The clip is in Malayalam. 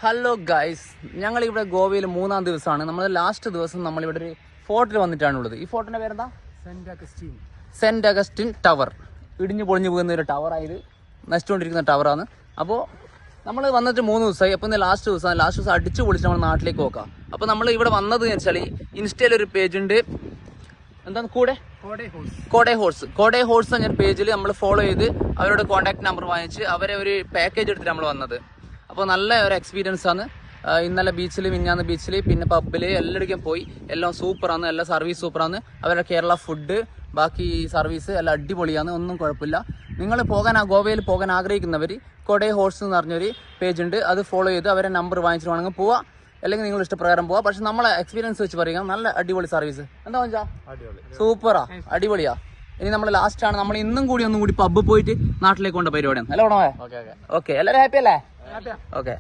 ഹലോ ഗൈസ്, ഞങ്ങളിവിടെ ഗോവയിൽ 3-ാം ദിവസമാണ്. നമ്മൾ ലാസ്റ്റ് ദിവസം നമ്മളിവിടെ ഒരു ഫോർട്ടിൽ വന്നിട്ടാണുള്ളത്. ഈ ഫോർട്ടിന്റെ പേരെന്താ? Saint Augustine tower. ഇടിഞ്ഞു പൊളിഞ്ഞു പോകുന്ന ഒരു ടവറായത്, നശിച്ചുകൊണ്ടിരിക്കുന്ന ടവറാണ്. അപ്പോൾ നമ്മൾ വന്നിട്ട് 3 ദിവസമായി. അപ്പോൾ ഇന്ന് ലാസ്റ്റ് ദിവസം അടിച്ചു പൊളിച്ച് നമ്മൾ നാട്ടിലേക്ക് നോക്കാം. അപ്പോൾ നമ്മൾ ഇവിടെ വന്നത് എന്ന് വെച്ചാൽ ഇൻസ്റ്റയിൽ ഒരു പേജ് ഉണ്ട്, എന്താണ് കോഡേ ഹോഴ്സ് എന്ന പേജിൽ നമ്മൾ ഫോളോ ചെയ്ത് അവരുടെ കോൺടാക്ട് നമ്പർ വാങ്ങിച്ച് അവരെ ഒരു പാക്കേജ് എടുത്തിട്ട് നമ്മൾ വന്നത്. അപ്പോൾ നല്ല ഒരു എക്സ്പീരിയൻസ് ആണ്. ഇന്നലെ ബീച്ചിൽ, മിഞ്ഞാന്ന് ബീച്ചിൽ, പിന്നെ പബ്ബിൽ എല്ലായിടത്തും പോയി. എല്ലാം സൂപ്പറാണ്, എല്ലാ സർവീസ് സൂപ്പറാണ്. അവരുടെ കേരള ഫുഡ്, ബാക്കി സർവീസ് എല്ലാം അടിപൊളിയാണ്, ഒന്നും കുഴപ്പമില്ല. നിങ്ങൾ ഗോവയിൽ പോകാൻ ആഗ്രഹിക്കുന്നവർ കോഡേ ഹോഴ്സ് എന്ന് പറഞ്ഞൊരു പേജ് ഉണ്ട്, അത് ഫോളോ ചെയ്ത് അവരെ നമ്പർ വാങ്ങിച്ചിട്ട് വേണമെങ്കിൽ പോവാം, അല്ലെങ്കിൽ നിങ്ങൾ ഇഷ്ടപ്രകാരം പോവാം. പക്ഷെ നമ്മളെ എക്സ്പീരിയൻസ് വെച്ച് പറയുക, നല്ല അടിപൊളി സർവീസ്. എന്താ വെച്ചാ സൂപ്പറാ, അടിപൊളിയാ. ഇനി നമ്മൾ ലാസ്റ്റ് ആണ്, നമ്മൾ ഇന്നും കൂടി പബ്ബ് പോയിട്ട് നാട്ടിലേക്ക് കൊണ്ട പരിപാടിയാണ്. അല്ല ഉടമേ? ഓക്കെ, എല്ലാവരും ഹാപ്പി അല്ലേ? ഓക്കെ.